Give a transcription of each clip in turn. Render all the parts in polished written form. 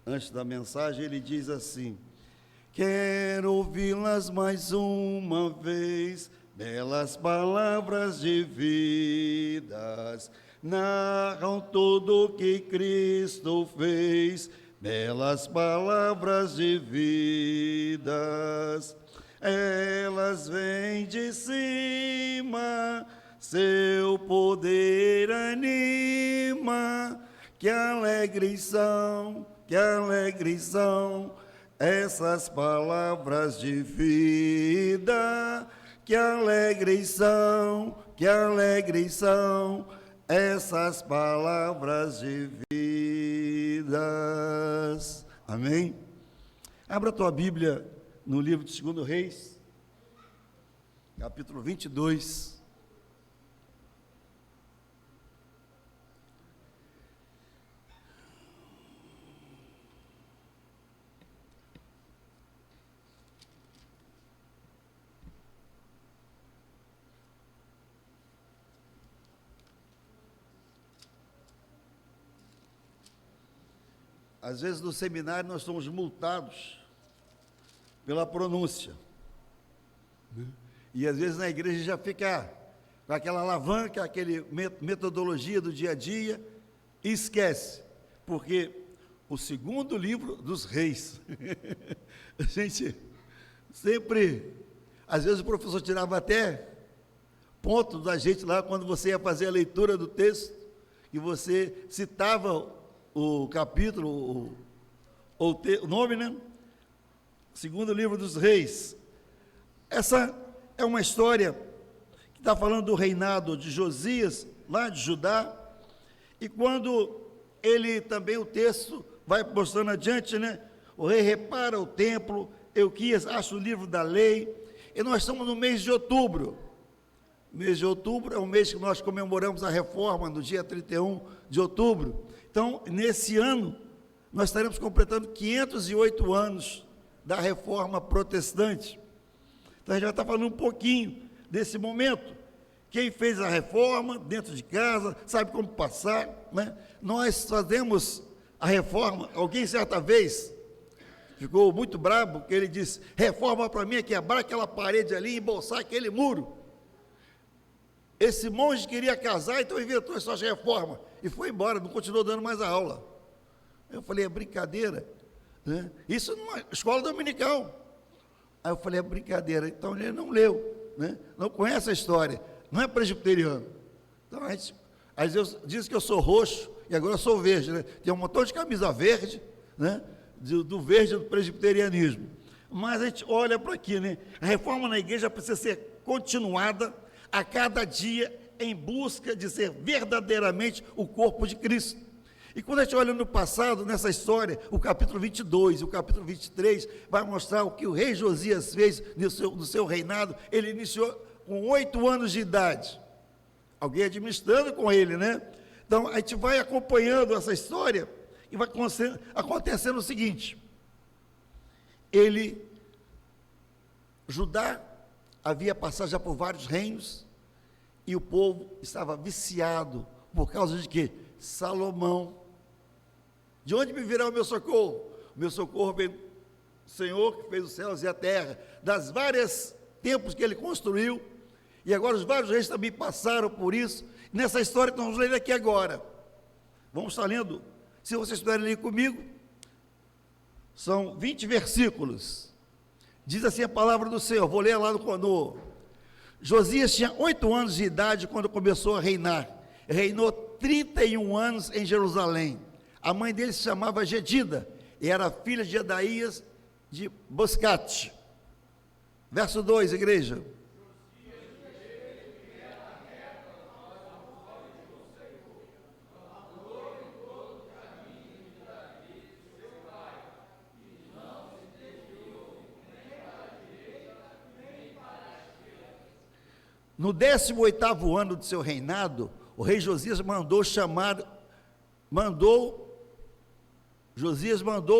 antes da mensagem, ele diz assim: quero ouvi-las mais uma vez, belas palavras de vidas, narram tudo o que Cristo fez, belas palavras de vidas. Elas vêm de cima, seu poder anima, que alegres são essas palavras de vida, que alegres são essas palavras de vidas. Amém? Abra a tua Bíblia no livro de 2 Reis, capítulo 22. Às vezes no seminário nós somos multados pela pronúncia, e às vezes na igreja já fica com aquela alavanca, aquela metodologia do dia a dia, e esquece, porque o segundo livro dos reis, a gente sempre, às vezes o professor tirava até ponto da gente lá, quando você ia fazer a leitura do texto, e você citava o capítulo, o nome, né? Segundo livro dos reis. Essa é uma história que está falando do reinado de Josias, lá de Judá, e quando ele também, o texto vai mostrando adiante, né? O rei repara o templo, Euquias acha o livro da lei, e nós estamos no mês de outubro. O mês de outubro é o mês que nós comemoramos a reforma, no dia 31 de outubro. Então, nesse ano, nós estaremos completando 508 anos da reforma protestante. Então, a gente vai estar falando um pouquinho desse momento. Quem fez a reforma dentro de casa, sabe como passar, né? Nós fazemos a reforma. Alguém, certa vez, ficou muito bravo, porque ele disse: reforma para mim é quebrar aquela parede ali e embolsar aquele muro. Esse monge queria casar, então inventou essas reformas, e foi embora, não continuou dando mais a aula. Eu falei: é brincadeira, né? Isso numa escola dominical. Aí eu falei: é brincadeira. Então ele não leu, né? Não conhece a história, não é presbiteriano. Então a gente, às vezes, diz que eu sou roxo, e agora eu sou verde, né? Tem um montão de camisa verde, né? Do verde do presbiterianismo. Mas a gente olha para aqui, né? A reforma na igreja precisa ser continuada a cada dia, em busca de ser verdadeiramente o corpo de Cristo. E quando a gente olha no passado, nessa história, o capítulo 22 e o capítulo 23, vai mostrar o que o rei Josias fez no seu reinado. Ele iniciou com 8 anos de idade, alguém administrando com ele, né? Então, a gente vai acompanhando essa história, e vai acontecendo o seguinte: Judá havia passado já por vários reinos, e o povo estava viciado, por causa de quê? Salomão. De onde me virá o meu socorro? O meu socorro vem do Senhor, que fez os céus e a terra, das várias tempos que ele construiu, e agora os vários reis também passaram por isso. Nessa história que nós vamos ler aqui agora, vamos estar lendo, se vocês estiverem ali comigo, são 20 versículos. Diz assim a palavra do Senhor, vou ler lá no Josias tinha 8 anos de idade quando começou a reinar. Reinou 31 anos em Jerusalém. A mãe dele se chamava Gedida, e era filha de Jedaías de Boscate. Verso 2, igreja. No 18º ano de seu reinado, o rei Josias mandou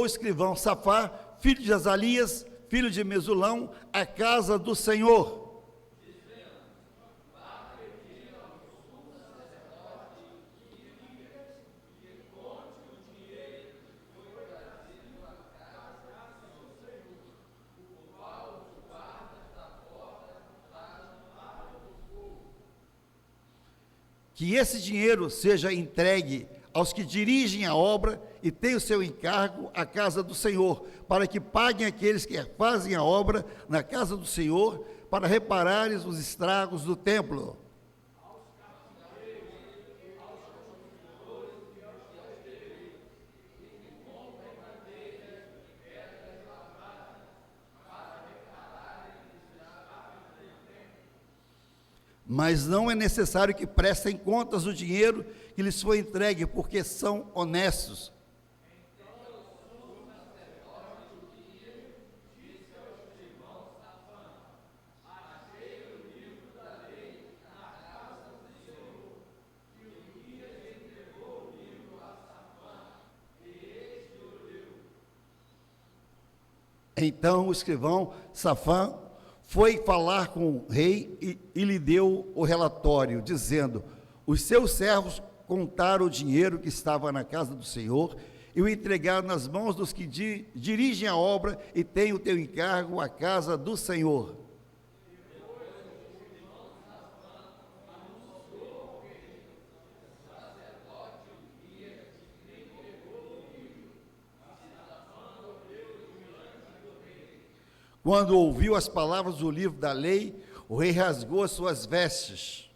o escrivão Safá, filho de Azalias, filho de Mesulão, à casa do Senhor. que esse dinheiro seja entregue aos que dirigem a obra e têm o seu encargo à casa do Senhor, para que paguem aqueles que fazem a obra na casa do Senhor, para repararem os estragos do templo. Mas não é necessário que prestem contas do dinheiro que lhes foi entregue, porque são honestos. Então o escrivão Safã foi falar com o rei e lhe deu o relatório, dizendo: os seus servos contaram o dinheiro que estava na casa do Senhor e o entregaram nas mãos dos que dirigem a obra e têm o teu encargo à casa do Senhor. Quando ouviu as palavras do livro da lei, o rei rasgou as suas vestes.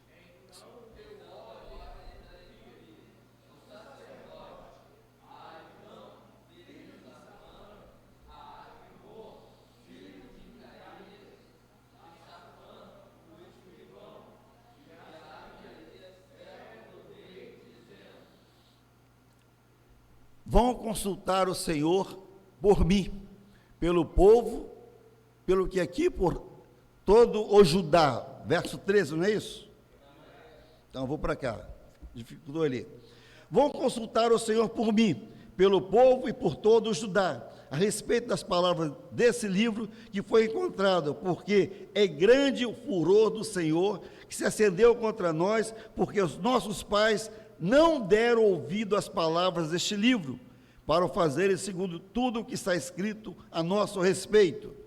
Vão consultar o Senhor por mim, pelo povo, pelo que aqui por todo o Judá, verso 13, não é isso? Então, vou para cá, dificultou ali. Vão consultar o Senhor por mim, pelo povo e por todo o Judá, a respeito das palavras desse livro que foi encontrado, porque é grande o furor do Senhor que se acendeu contra nós, porque os nossos pais não deram ouvido às palavras deste livro, para o fazerem segundo tudo o que está escrito a nosso respeito.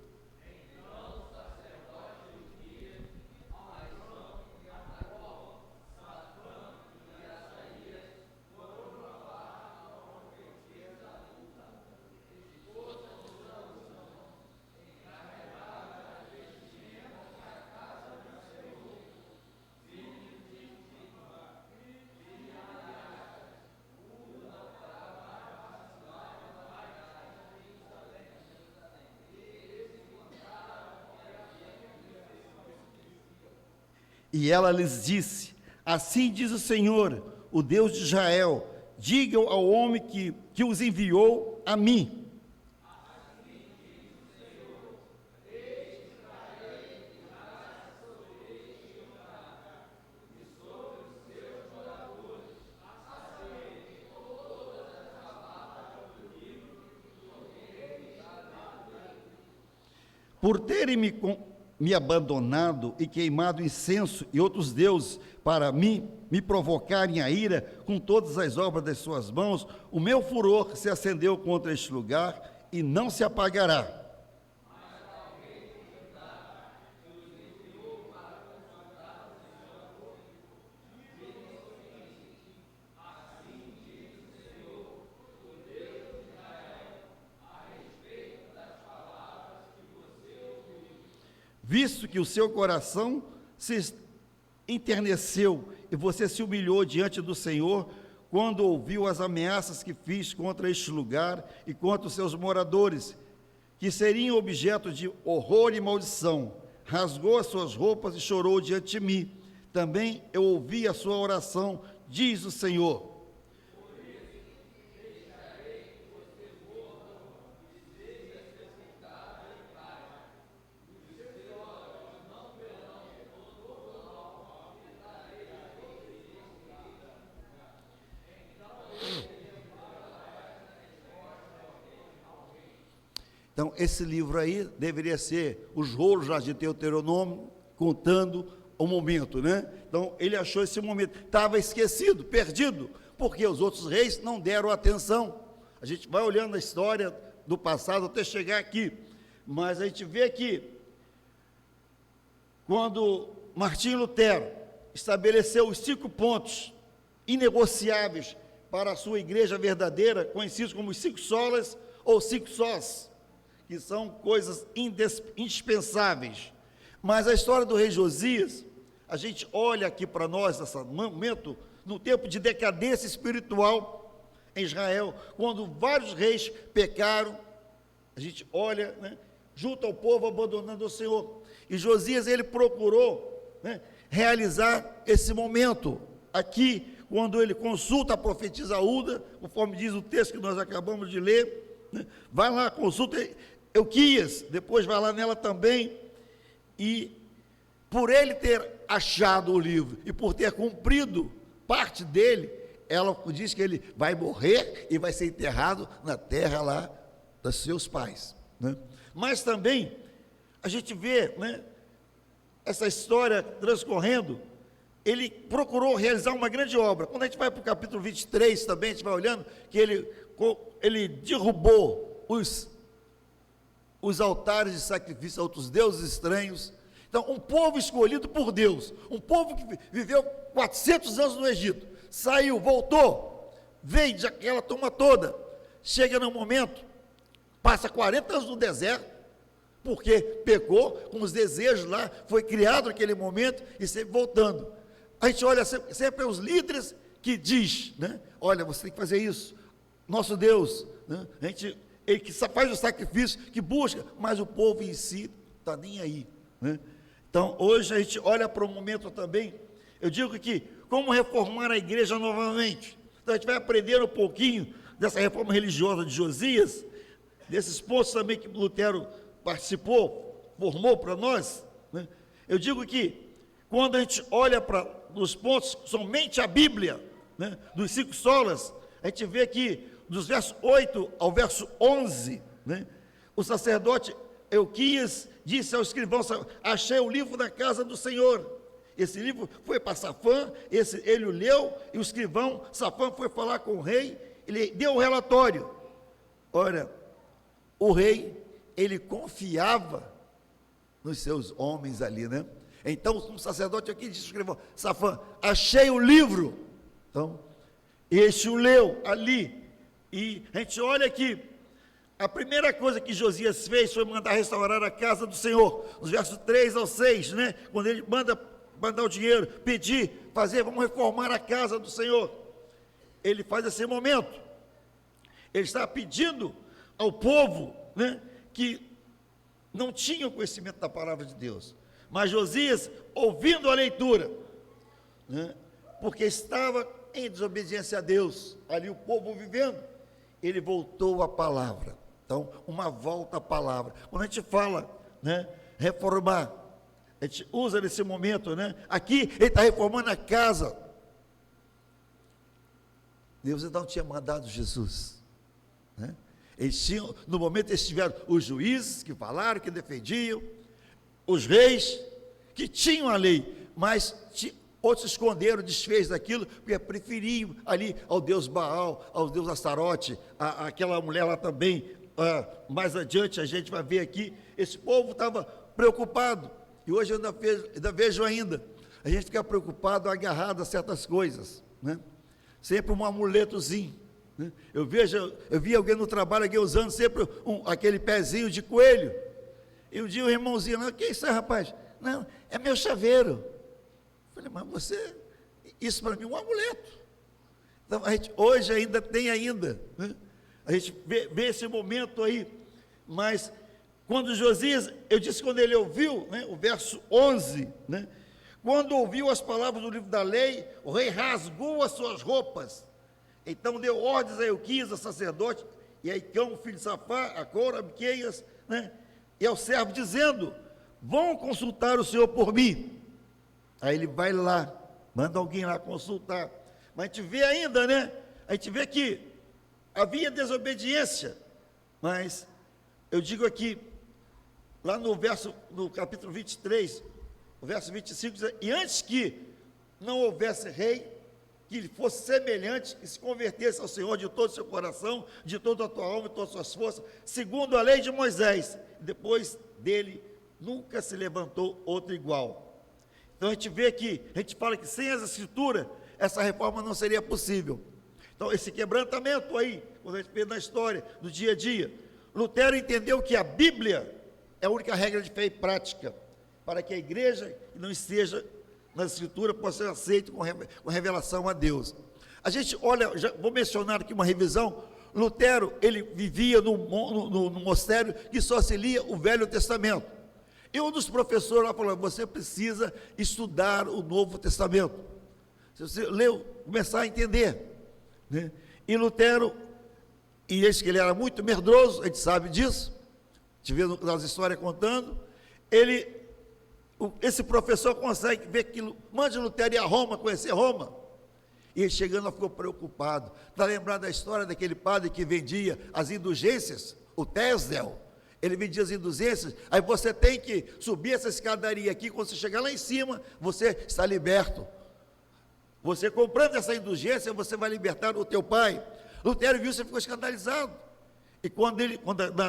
E ela lhes disse: assim diz o Senhor, o Deus de Israel, digam ao homem que os enviou a mim. Por terem me abandonado e queimado incenso e outros deuses para me provocarem a ira com todas as obras das suas mãos, o meu furor se acendeu contra este lugar e não se apagará. Visto que o seu coração se enterneceu e você se humilhou diante do Senhor, quando ouviu as ameaças que fiz contra este lugar e contra os seus moradores, que seriam objeto de horror e maldição, rasgou as suas roupas e chorou diante de mim. Também eu ouvi a sua oração, diz o Senhor. Então, esse livro aí deveria ser os rolos já de Deuteronômio, contando o momento, né? Então, ele achou esse momento, estava esquecido, perdido, porque os outros reis não deram atenção. A gente vai olhando a história do passado até chegar aqui, mas a gente vê que, quando Martim Lutero estabeleceu os 5 pontos inegociáveis para a sua igreja verdadeira, conhecidos como os 5 solas ou 5 sós, que são coisas indispensáveis. Mas a história do rei Josias, a gente olha aqui para nós, nesse momento, no tempo de decadência espiritual em Israel, quando vários reis pecaram, a gente olha, né, junto ao povo abandonando o Senhor. E Josias, ele procurou, né, realizar esse momento aqui, quando ele consulta a profetisa Uda, conforme diz o texto que nós acabamos de ler, né, vai lá, consulta Euquias, depois vai lá nela também, e por ele ter achado o livro e por ter cumprido parte dele, ela diz que ele vai morrer e vai ser enterrado na terra lá dos seus pais, né? Mas também a gente vê, né, essa história transcorrendo, ele procurou realizar uma grande obra. Quando a gente vai para o capítulo 23 também, a gente vai olhando que ele derrubou os altares de sacrifício a outros deuses estranhos. Então, um povo escolhido por Deus, um povo que viveu 400 anos no Egito, saiu, voltou, veio daquela turma toda, chega num momento, passa 40 anos no deserto, porque pecou, com os desejos lá, foi criado naquele momento, e sempre voltando. A gente olha sempre os líderes que diz, né, olha, você tem que fazer isso, nosso Deus, né, ele que faz o sacrifício, que busca, mas o povo em si está nem aí, né? Então, hoje a gente olha para o momento também, eu digo que, como reformar a igreja novamente? Então, a gente vai aprender um pouquinho dessa reforma religiosa de Josias, desses pontos também que Lutero participou, formou para nós, né? Eu digo que, quando a gente olha para os pontos, somente a Bíblia, né, dos 5 solas, a gente vê que, dos versos 8 ao verso 11, né, o sacerdote Euquias disse ao escrivão: achei o livro da casa do Senhor. Esse livro foi para Safã, ele o leu, e o escrivão Safã foi falar com o rei, ele deu o relatório. Olha, o rei, ele confiava nos seus homens ali, né? Então, o sacerdote aqui disse ao escrivão Safã: achei o livro. Então, este o leu ali, e a gente olha aqui, a primeira coisa que Josias fez foi mandar restaurar a casa do Senhor, nos versos 3 ao 6, né? Quando ele mandar o dinheiro, pedir, fazer, vamos reformar a casa do Senhor. Ele faz esse momento, ele está pedindo ao povo, né, que não tinha conhecimento da palavra de Deus, mas Josias, ouvindo a leitura, né, porque estava em desobediência a Deus, ali o povo vivendo, ele voltou à palavra. Então, uma volta à palavra. Quando a gente fala, né, reformar, a gente usa nesse momento, né, aqui ele está reformando a casa. Deus não tinha mandado Jesus, né? Eles tinham, no momento eles tiveram os juízes que falaram, que defendiam, os reis que tinham a lei, mas outros esconderam, desfez daquilo, porque preferiam ali ao Deus Baal, ao Deus Astarote, aquela mulher lá também. Mais adiante a gente vai ver aqui, esse povo estava preocupado, e hoje eu ainda vejo ainda, a gente fica preocupado, agarrado a certas coisas, né? Sempre um amuletozinho, né? Eu vi alguém no trabalho aqui usando sempre aquele pezinho de coelho, e um dia o irmãozinho lá: que isso é, rapaz? Não, é meu chaveiro. Eu falei: mas isso para mim é um amuleto. Então, a gente hoje ainda tem né? A gente vê esse momento aí, mas quando Josias, eu disse quando ele ouviu, né, o verso 11, né, quando ouviu as palavras do livro da lei, o rei rasgou as suas roupas, então deu ordens a Euquias, a sacerdote, e a Icão, filho de Safá, a Cora, a Miqueias, né, e ao servo, dizendo: vão consultar o Senhor por mim. Aí ele vai lá, manda alguém lá consultar, mas a gente vê ainda, né, a gente vê que havia desobediência, mas eu digo aqui, lá no capítulo 23, o verso 25, diz: e antes que não houvesse rei, que lhe fosse semelhante, que se convertesse ao Senhor de todo o seu coração, de toda a tua alma e todas as suas forças, segundo a lei de Moisés, depois dele nunca se levantou outro igual. Então a gente vê que, a gente fala que sem as escrituras, essa reforma não seria possível. Então esse quebrantamento aí, quando a gente vê na história, do dia a dia, Lutero entendeu que a Bíblia é a única regra de fé e prática, para que a igreja que não esteja na escritura possa ser aceita com revelação a Deus. A gente olha, já vou mencionar aqui uma revisão. Lutero, ele vivia no mosteiro que só se lia o Velho Testamento. E um dos professores lá falou: você precisa estudar o Novo Testamento. Se você leu, começar a entender, né? E Lutero, e esse que ele era muito medroso, a gente sabe disso, a gente vê nas histórias contando, esse professor consegue ver que mande Lutero ir a Roma, conhecer Roma. E ele chegando lá ficou preocupado. Está lembrado da história daquele padre que vendia as indulgências, o Tesdel? Ele vendia as indulgências. Aí você tem que subir essa escadaria aqui. Quando você chegar lá em cima, você está liberto. Você comprando essa indulgência, você vai libertar o teu pai. Lutero viu, você ficou escandalizado. E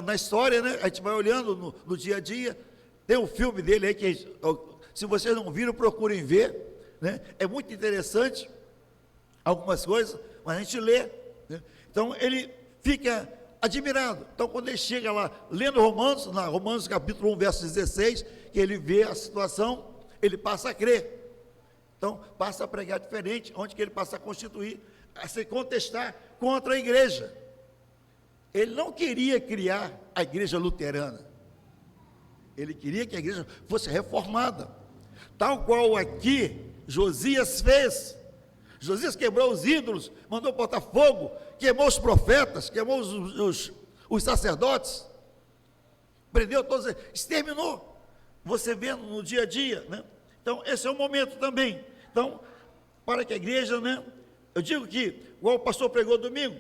na história, né, a gente vai olhando no dia a dia, tem um filme dele aí que, se vocês não viram, procurem ver, né? É muito interessante algumas coisas, mas a gente lê, né? Então ele fica admirado. Então quando ele chega lá, lendo Romanos capítulo 1, verso 16, que ele vê a situação, ele passa a crer. Então passa a pregar diferente, onde que ele passa a constituir, a se contestar contra a igreja. Ele não queria criar a igreja luterana, ele queria que a igreja fosse reformada, tal qual aqui Josias fez. Josias quebrou os ídolos, mandou botar fogo, queimou os profetas, queimou os sacerdotes, prendeu todos, exterminou. Você vê no dia a dia, né? Então esse é o momento também. Então, para que a igreja, né? Eu digo que, igual o pastor pregou domingo,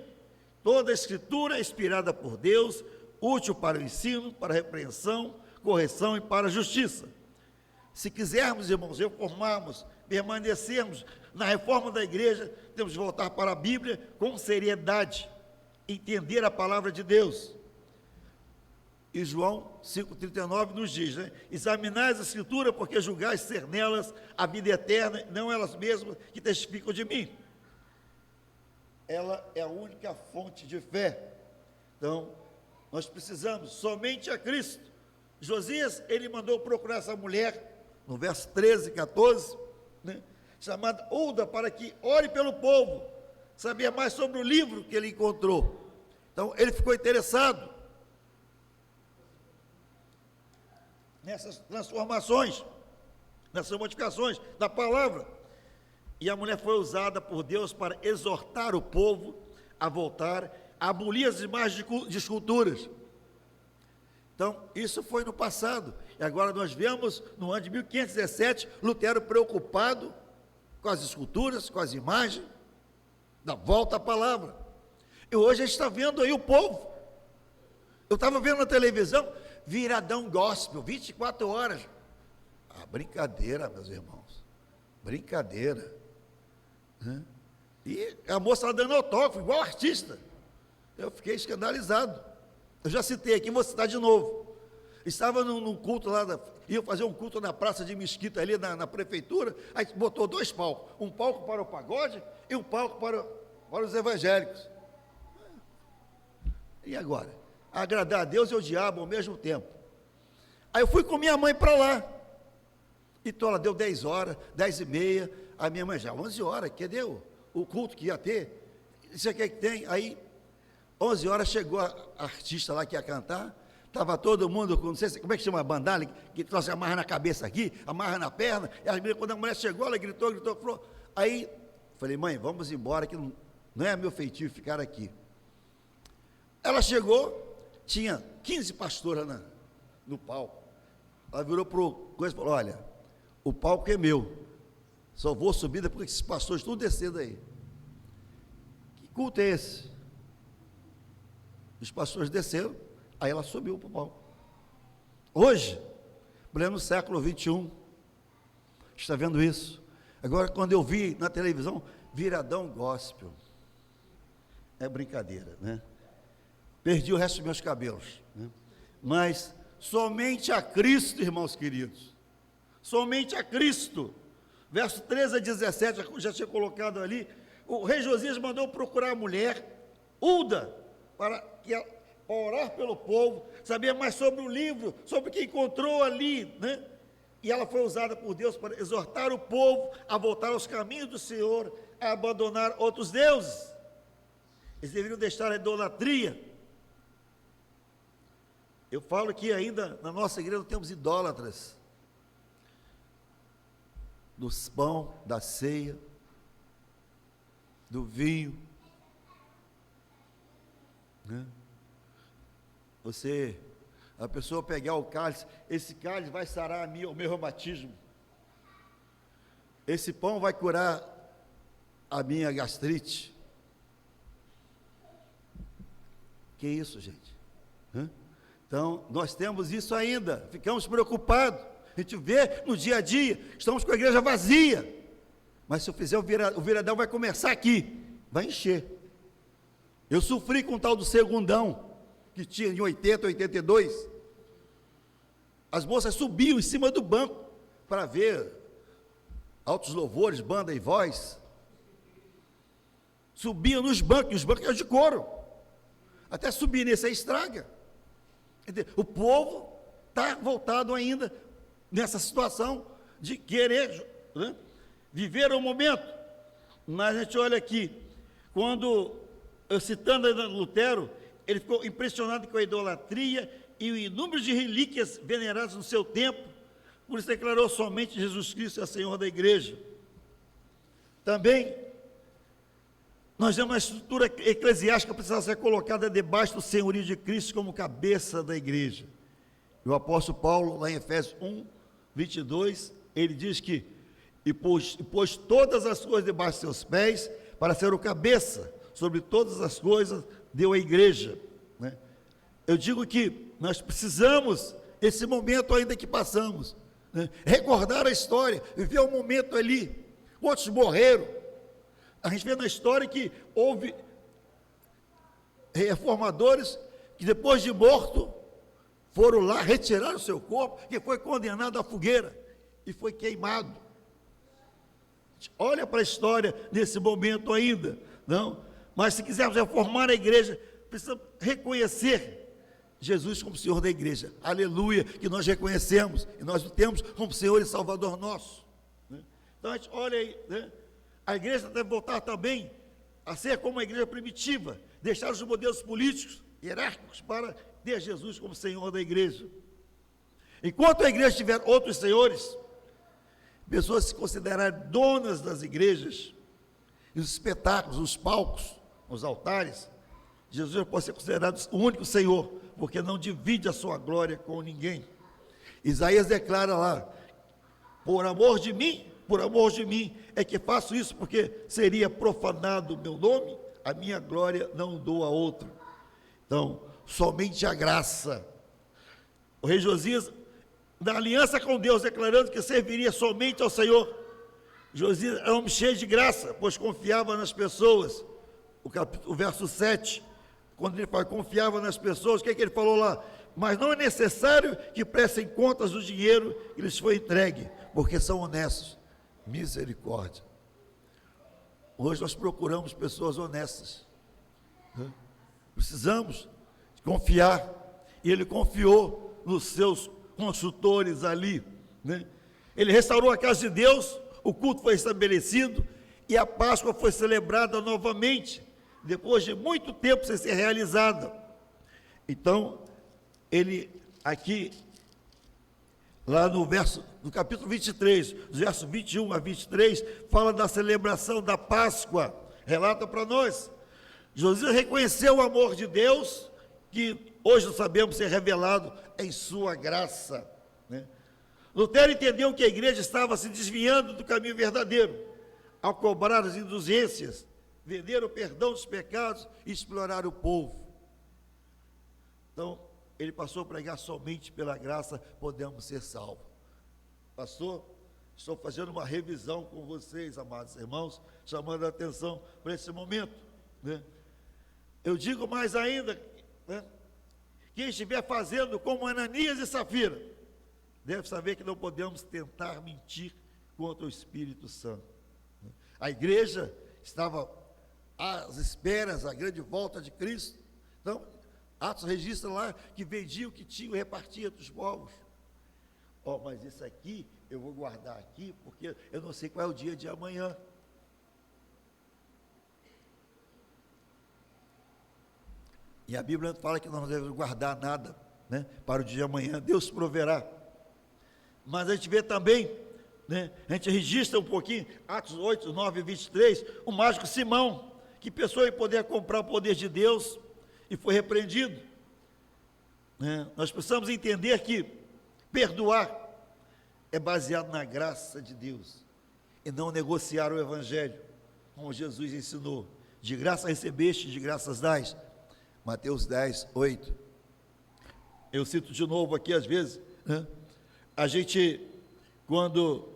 toda a escritura é inspirada por Deus, útil para o ensino, para a repreensão, correção e para a justiça. Se quisermos, irmãos, reformarmos, permanecermos na reforma da igreja, temos de voltar para a Bíblia com seriedade, entender a palavra de Deus. E João 5,39 nos diz, né? Examinai as escrituras, porque julgais ser nelas a vida eterna, não elas mesmas que testificam de mim. Ela é a única fonte de fé. Então, nós precisamos somente a Cristo. Josias, ele mandou procurar essa mulher, no verso 13, 14, né? Chamada Ulda, para que ore pelo povo, sabia mais sobre o livro que ele encontrou. Então ele ficou interessado nessas transformações, nessas modificações da palavra, e a mulher foi usada por Deus para exortar o povo a voltar, a abolir as imagens de esculturas. Então isso foi no passado, e agora nós vemos no ano de 1517, Lutero preocupado com as esculturas, com as imagens, da volta à palavra. E hoje a gente está vendo aí o povo. Eu estava vendo na televisão, viradão gospel, 24 horas. Ah, brincadeira, meus irmãos, brincadeira, né? E a moça lá dando autógrafo, igual artista. Eu fiquei escandalizado. Eu já citei aqui, vou citar de novo. Estava num culto lá, ia fazer um culto na praça de Mesquita, ali na prefeitura, aí botou 2 palcos, um palco para o pagode e um palco para os evangélicos. E agora? Agradar a Deus e ao diabo ao mesmo tempo. Aí eu fui com minha mãe para lá, então ela deu 10 horas, 10h30, a minha mãe já, 11 horas, cadê o culto que ia ter? Isso aqui que tem? Aí, 11 horas chegou a artista lá que ia cantar. Estava todo mundo com, não sei como é que chama a bandalha, que trouxe amarra na cabeça aqui, amarra na perna, e quando a mulher chegou, ela gritou, falou. Aí, falei, mãe, vamos embora, que não é meu feitio ficar aqui. Ela chegou, tinha 15 pastoras no palco. Ela virou para o coisa e falou, olha, o palco é meu, só vou subir depois que esses pastores tudo descendo aí. Que culto é esse? Os pastores desceram. Aí ela subiu para o palco. Hoje, pleno século 21, está vendo isso? Agora, quando eu vi na televisão, viradão gospel, é brincadeira, né? Perdi o resto dos meus cabelos, né? Mas somente a Cristo, irmãos queridos, somente a Cristo verso 13 a 17, já tinha colocado ali, o rei Josias mandou procurar a mulher, Hulda, para orar pelo povo, saber mais sobre o livro, sobre o que encontrou ali, né? E ela foi usada por Deus para exortar o povo a voltar aos caminhos do Senhor, a abandonar outros deuses. Eles deveriam deixar a idolatria. Eu falo que ainda na nossa igreja temos idólatras, do pão, da ceia, do vinho, né? A pessoa pegar o cálice, esse cálice vai sarar o meu reumatismo, esse pão vai curar a minha gastrite. Que isso, gente? Então, nós temos isso ainda, ficamos preocupados, a gente vê no dia a dia, estamos com a igreja vazia, mas se eu fizer o viradão vai começar aqui, vai encher. Eu sofri com o tal do segundão, que tinha em 80, 82, as moças subiam em cima do banco, para ver altos louvores, banda e voz, subiam nos bancos, e os bancos eram de couro, até subir nesse aí estraga. O povo está voltado ainda nessa situação de querer, né, viver o momento. Mas a gente olha aqui, quando, eu citando ainda Lutero, ele ficou impressionado com a idolatria e o número de relíquias veneradas no seu tempo, por isso declarou somente Jesus Cristo é Senhor da igreja. Também, nós temos uma estrutura eclesiástica que precisa ser colocada debaixo do senhorio de Cristo como cabeça da igreja. E o apóstolo Paulo, lá em Efésios 1, 22, ele diz que, e pôs todas as coisas debaixo de seus pés, para ser o cabeça sobre todas as coisas, deu à igreja, né? Eu digo que nós precisamos, esse momento ainda que passamos, né, recordar a história, viver o momento ali. Quantos morreram? A gente vê na história que houve reformadores que depois de morto, foram lá retirar o seu corpo, que foi condenado à fogueira e foi queimado. Olha para a história desse momento ainda, não? Mas se quisermos reformar a igreja, precisamos reconhecer Jesus como Senhor da igreja, aleluia, que nós reconhecemos, e nós o temos como Senhor e Salvador nosso, né? Então a gente olha aí, né? A igreja deve voltar também a ser como a igreja primitiva, deixar os modelos políticos, hierárquicos, para ter Jesus como Senhor da igreja. Enquanto a igreja tiver outros senhores, pessoas se considerarem donas das igrejas, e os espetáculos, os palcos, os altares, Jesus pode ser considerado o único Senhor, porque não divide a sua glória com ninguém. Isaías declara lá, por amor de mim, é que faço isso, porque seria profanado o meu nome, a minha glória não dou a outro. Então, somente a graça. O rei Josias, da aliança com Deus, declarando que serviria somente ao Senhor. Josias era um homem cheio de graça, pois confiava nas pessoas. O verso 7, quando ele fala, confiava nas pessoas, o que é que ele falou lá? Mas não é necessário que prestem contas do dinheiro que lhes foi entregue, porque são honestos. Misericórdia. Hoje nós procuramos pessoas honestas, né? Precisamos confiar, e ele confiou nos seus consultores ali, né? Ele restaurou a casa de Deus, o culto foi estabelecido, e a Páscoa foi celebrada novamente, depois de muito tempo sem ser realizada. Então, ele aqui, lá no capítulo 23, dos versos 21 a 23, fala da celebração da Páscoa, relata para nós. Josias reconheceu o amor de Deus, que hoje nós sabemos ser revelado em sua graça, né? Lutero entendeu que a igreja estava se desviando do caminho verdadeiro, ao cobrar as indulgências, vender o perdão dos pecados e explorar o povo. Então, ele passou a pregar somente pela graça podemos ser salvos. Pastor, estou fazendo uma revisão com vocês, amados irmãos, chamando a atenção para esse momento, né? Eu digo mais ainda, né? Quem estiver fazendo como Ananias e Safira, deve saber que não podemos tentar mentir contra o Espírito Santo. A igreja estava às esperas, a grande volta de Cristo. Então, Atos registra lá que vendia o que tinha e repartia entre os povos. Mas isso aqui eu vou guardar aqui, porque eu não sei qual é o dia de amanhã. E a Bíblia fala que nós não devemos guardar nada, né, para o dia de amanhã. Deus proverá. Mas a gente vê também, né, a gente registra um pouquinho, Atos 8, 9 e 23, o mágico Simão, que pensou em poder comprar o poder de Deus e foi repreendido. Nós precisamos entender que perdoar é baseado na graça de Deus e não negociar o Evangelho, como Jesus ensinou. De graça recebeste, de graças dás. Mateus 10, 8. Eu cito de novo aqui, às vezes, né? A gente, quando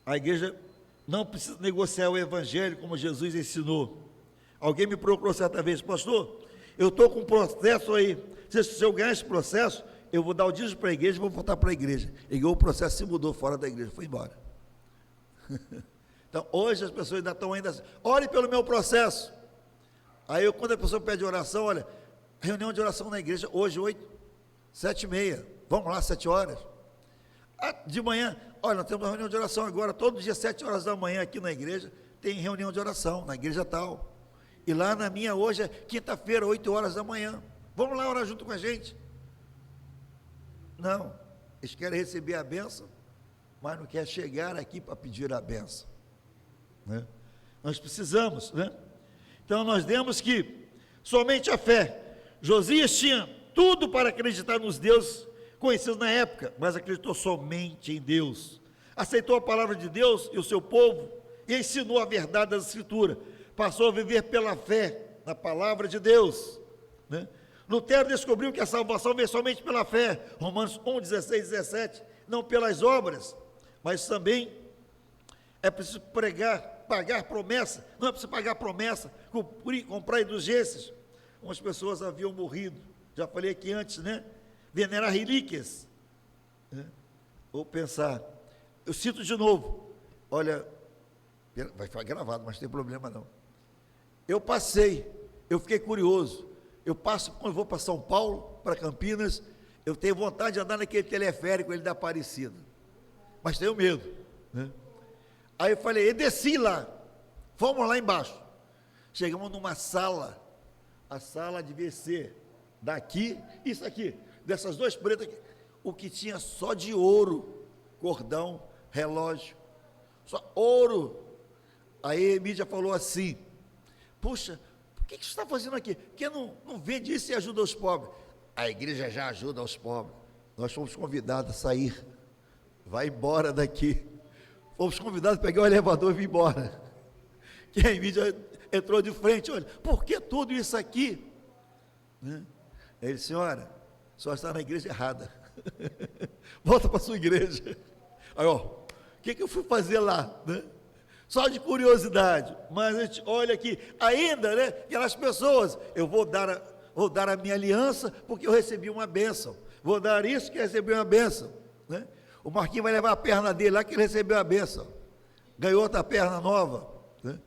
a igreja não precisa negociar o Evangelho, como Jesus ensinou. Alguém me procurou certa vez: pastor, eu estou com um processo aí, se eu ganhar esse processo, eu vou dar o dízimo para a igreja e vou voltar para a igreja. E o processo se mudou fora da igreja, foi embora. Então, hoje as pessoas ainda estão assim: ore pelo meu processo. Aí, quando a pessoa pede oração, olha, reunião de oração na igreja, hoje, 7h30, vamos lá, 7 horas. De manhã, olha, nós temos uma reunião de oração agora, todo dia, 7 horas da manhã, aqui na igreja, tem reunião de oração, na igreja tal. E lá na minha, hoje é quinta-feira, 8 horas da manhã. Vamos lá orar junto com a gente. Não, eles querem receber a bênção, mas não querem chegar aqui para pedir a bênção, né? Nós precisamos, né? Então nós vemos que somente a fé. Josias tinha tudo para acreditar nos deuses conhecidos na época, mas acreditou somente em Deus. Aceitou a palavra de Deus e o seu povo e ensinou a verdade das Escrituras. Passou a viver pela fé na palavra de Deus, né? Lutero descobriu que a salvação vem somente pela fé, Romanos 1, 16, 17, não pelas obras, mas também é preciso pagar promessa, não é preciso pagar promessa, comprar indulgências. Umas pessoas haviam morrido, já falei aqui antes, né? Venerar relíquias, né? Ou pensar, eu cito de novo, olha, vai ficar gravado, mas não tem problema não. Eu fiquei curioso. Eu passo, quando vou para São Paulo, para Campinas, eu tenho vontade de andar naquele teleférico, ele da Aparecida, mas tenho medo, né? Aí eu falei, eu desci lá, fomos lá embaixo, chegamos numa sala, a sala devia ser daqui, isso aqui, dessas duas pretas aqui, o que tinha só de ouro, cordão, relógio, só ouro. Aí a Emília falou assim: puxa, o que você está fazendo aqui? Por que não vende isso e ajuda os pobres? A igreja já ajuda os pobres. Nós fomos convidados a sair. Vai embora daqui. Fomos convidados a pegar o elevador e vir embora. Que a Emília entrou de frente: olha, por que tudo isso aqui? Né? Ele disse: senhora, a senhora está na igreja errada. Volta para a sua igreja. Aí, o que eu fui fazer lá, né? Só de curiosidade, mas a gente olha aqui, ainda, né, aquelas pessoas, eu vou dar a minha aliança, porque eu recebi uma bênção, vou dar isso que recebi uma bênção, né? O Marquinhos vai levar a perna dele lá, que ele recebeu a bênção, ganhou outra perna nova, né?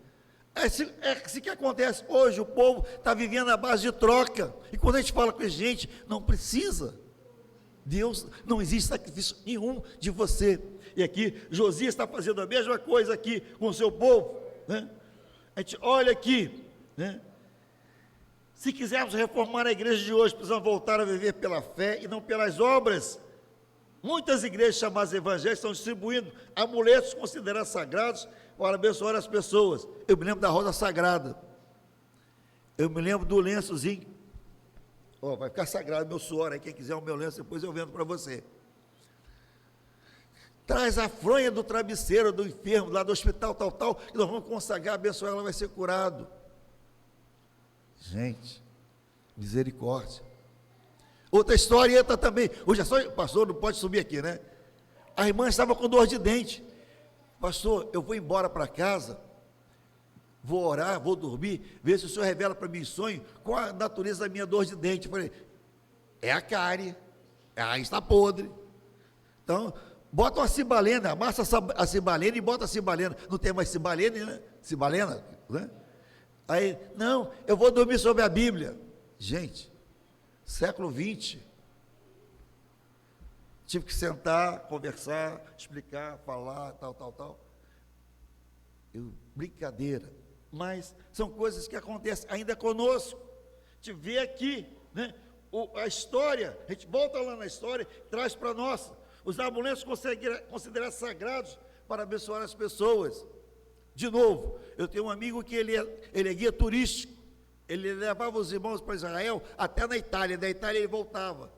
É assim que acontece hoje. O povo está vivendo à base de troca, e quando a gente fala com a gente, não precisa, Deus, não existe sacrifício nenhum de você. E aqui, Josias está fazendo a mesma coisa aqui com o seu povo, né? A gente olha aqui, né? Se quisermos reformar a igreja de hoje, precisamos voltar a viver pela fé e não pelas obras. Muitas igrejas chamadas evangélicas estão distribuindo amuletos considerados sagrados para abençoar as pessoas. Eu me lembro da roda sagrada, eu me lembro do lençozinho, vai ficar sagrado meu suor aí, quem quiser o meu lenço, depois eu vendo para você. Traz a fronha do travesseiro, do enfermo, lá do hospital, tal, que nós vamos consagrar, abençoar, ela vai ser curado. Gente, misericórdia. Outra historieta também, hoje é só, pastor, não pode subir aqui, né? A irmã estava com dor de dente. Pastor, eu vou embora para casa, vou orar, vou dormir, ver se o senhor revela para mim em sonho qual a natureza da minha dor de dente. Eu falei, é a cárie, está podre. Então, bota uma cibalena, amassa a cibalena e bota a cibalena. Não tem mais cibalena, né? Cibalena, né? Aí, não, eu vou dormir sobre a Bíblia. Gente, século XX. Tive que sentar, conversar, explicar, falar, tal. Brincadeira. Mas são coisas que acontecem ainda conosco. A gente vê aqui, né? A história, a gente volta lá na história, traz para nós. Os amuletos considerados sagrados para abençoar as pessoas. De novo, eu tenho um amigo que ele é guia turístico. Ele levava os irmãos para Israel até na Itália. Da Itália ele voltava.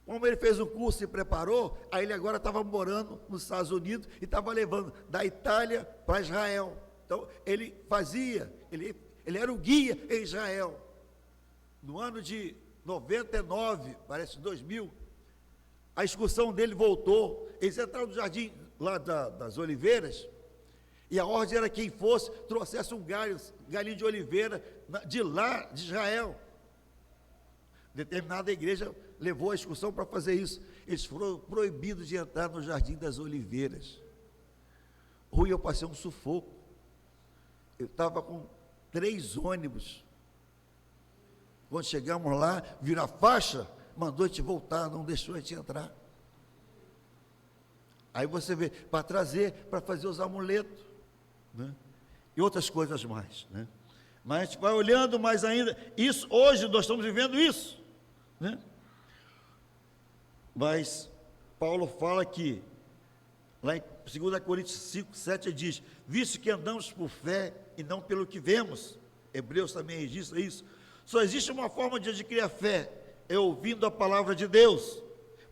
Como ele fez um curso e se preparou, aí ele agora estava morando nos Estados Unidos e estava levando da Itália para Israel. Então, ele era o guia em Israel. No ano de 99, parece 2000, a excursão dele voltou. Eles entraram no jardim lá das Oliveiras, e a ordem era que quem fosse, trouxesse um galinho de oliveira de lá, de Israel. Determinada igreja levou a excursão para fazer isso. Eles foram proibidos de entrar no Jardim das Oliveiras. Eu passei um sufoco. Eu estava com 3 ônibus. Quando chegamos lá, viram a faixa, mandou a gente voltar, não deixou a gente entrar. Aí você vê, para trazer, para fazer os amuletos, né? E outras coisas mais, né? Mas a gente vai olhando mais ainda, isso, hoje nós estamos vivendo isso, né? Mas Paulo fala que, lá em 2 Coríntios 5, 7, diz, visto que andamos por fé e não pelo que vemos, Hebreus também registra isso, só existe uma forma de adquirir a fé, é ouvindo a palavra de Deus.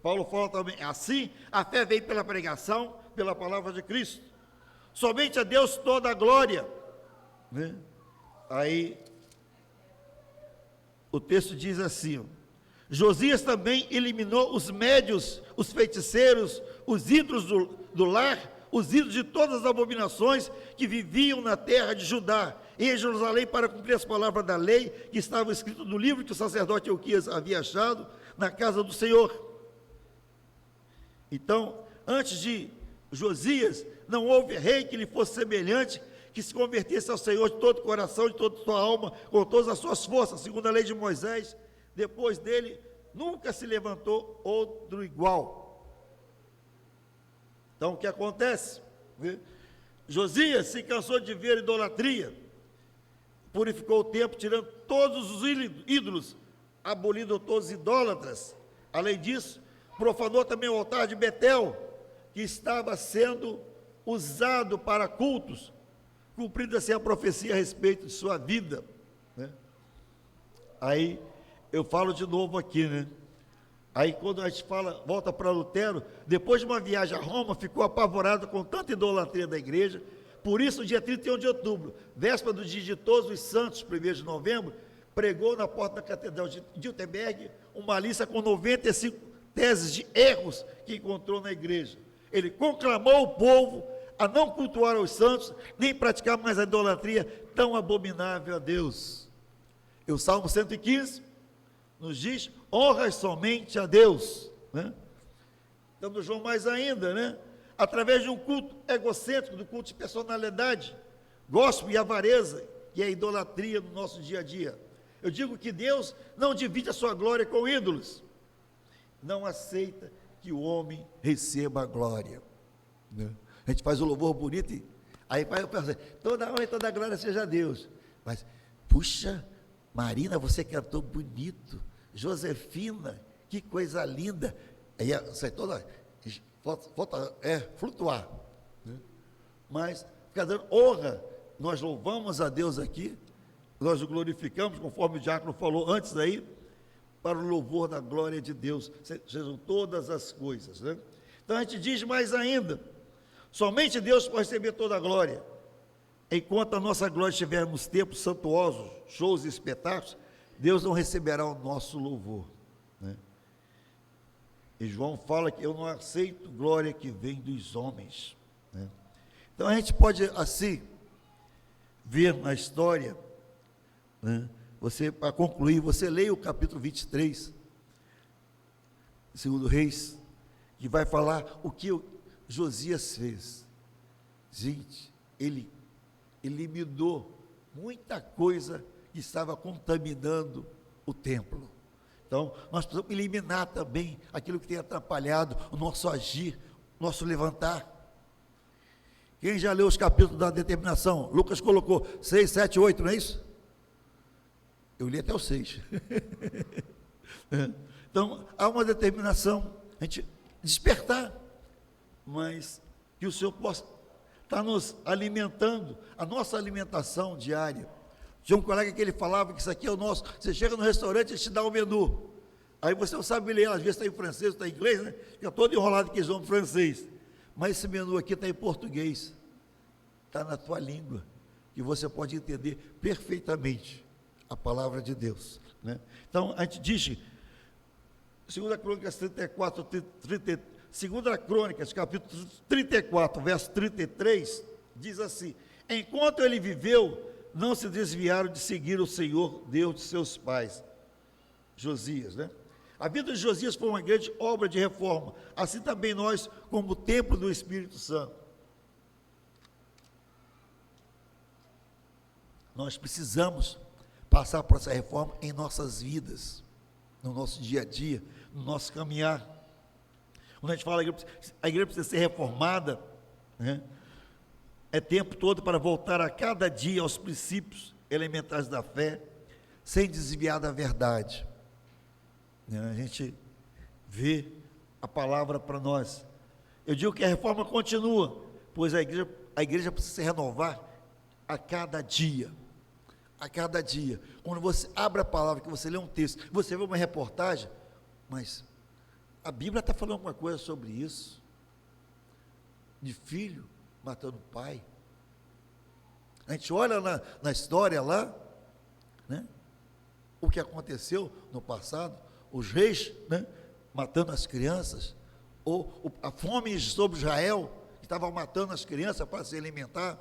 Paulo fala também, assim, a fé vem pela pregação, pela palavra de Cristo, somente a Deus toda a glória, né? Aí, o texto diz assim, Josias também eliminou os médios, os feiticeiros, os ídolos do lar, os ídolos de todas as abominações que viviam na terra de Judá, em Jerusalém, para cumprir as palavras da lei, que estavam escritas no livro que o sacerdote Euquias havia achado, na casa do Senhor. Então, antes de Josias, não houve rei que lhe fosse semelhante, que se convertesse ao Senhor de todo o coração, de toda a sua alma, com todas as suas forças, segundo a lei de Moisés. Depois dele, nunca se levantou outro igual. Então, o que acontece? Josias se cansou de ver idolatria, purificou o templo, tirando todos os ídolos, abolindo todos os idólatras. Além disso, profanou também o altar de Betel, que estava sendo usado para cultos, cumprindo assim a profecia a respeito de sua vida, né? Aí, eu falo de novo aqui, né? Aí quando a gente fala, volta para Lutero, depois de uma viagem a Roma, ficou apavorado com tanta idolatria da igreja. Por isso, no dia 31 de outubro, véspera do dia de Todos os Santos, 1º de novembro, pregou na porta da Catedral de Wittenberg uma lista com 95 teses de erros que encontrou na igreja. Ele conclamou o povo a não cultuar os santos, nem praticar mais a idolatria tão abominável a Deus. E o Salmo 115 nos diz, honra somente a Deus, né? Então, João mais ainda, né? Através de um culto egocêntrico, do culto de personalidade, gospel e avareza, que é a idolatria no nosso dia a dia. Eu digo que Deus não divide a sua glória com ídolos, não aceita que o homem receba a glória, né? A gente faz o louvor bonito e aí vai eu penso, toda honra e toda glória seja a Deus, mas, puxa, Marina, você cantou bonito, Josefina, que coisa linda, aí sai toda, flutuar, né? Mas, fica dando honra, nós louvamos a Deus aqui, nós o glorificamos, conforme o diácono falou antes aí, para o louvor da glória de Deus, sejam todas as coisas, né? Então a gente diz mais ainda, somente Deus pode receber toda a glória, enquanto a nossa glória estiver nos templos santuosos, shows e espetáculos, Deus não receberá o nosso louvor, né? E João fala que eu não aceito glória que vem dos homens, né? Então a gente pode assim ver na história, né? Você, para concluir, você leia o capítulo 23, segundo Reis, que vai falar Josias fez? Gente, ele eliminou muita coisa que estava contaminando o templo. Então, nós precisamos eliminar também aquilo que tem atrapalhado o nosso agir, o nosso levantar. Quem já leu os capítulos da determinação? Lucas colocou 6, 7, 8, não é isso? Eu li até o 6. Então, há uma determinação, a gente despertar, mas que o Senhor possa estar nos alimentando, a nossa alimentação diária. Tinha um colega que ele falava que isso aqui é o nosso, você chega no restaurante, ele te dá o menu, aí você não sabe ler, às vezes está em francês, está em inglês, né? Fica todo enrolado que eles vão em francês, mas esse menu aqui está em português, está na tua língua, que você pode entender perfeitamente a palavra de Deus, né? Então, a gente diz, 2 Crônicas 34, 2 Crônicas, capítulo 34, verso 33, diz assim: enquanto ele viveu, não se desviaram de seguir o Senhor, Deus de seus pais. Josias, né? A vida de Josias foi uma grande obra de reforma, assim também nós, como templo do Espírito Santo. Nós precisamos passar por essa reforma em nossas vidas, no nosso dia a dia, no nosso caminhar. Quando a gente fala a igreja precisa ser reformada, né? É tempo todo para voltar a cada dia aos princípios elementares da fé, sem desviar da verdade. A gente vê a palavra para nós. Eu digo que a reforma continua, pois a igreja precisa se renovar a cada dia. A cada dia. Quando você abre a palavra, que você lê um texto, você vê uma reportagem, mas a Bíblia está falando alguma coisa sobre isso? De filho matando o pai. A gente olha na história lá, né, o que aconteceu no passado, os reis, né, matando as crianças, ou a fome sobre Israel, que estava matando as crianças para se alimentar.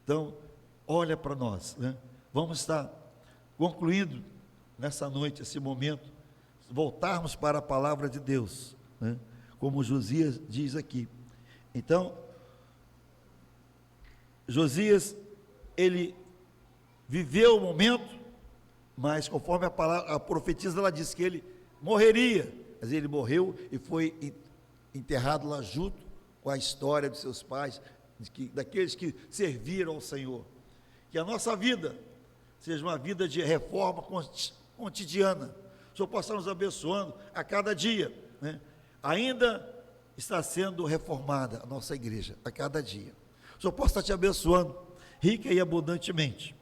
Então, olha para nós, né? Vamos estar concluindo nessa noite, esse momento, voltarmos para a palavra de Deus, né? Como Josias diz aqui. Então, Josias, ele viveu o momento, mas conforme a palavra, a profetisa, ela disse que ele morreria, mas ele morreu e foi enterrado lá junto com a história de seus pais, daqueles que serviram ao Senhor. Que a nossa vida seja uma vida de reforma cotidiana, o Senhor possa nos abençoando a cada dia, né? Ainda está sendo reformada a nossa igreja, a cada dia. O Senhor possa estar te abençoando, rica e abundantemente.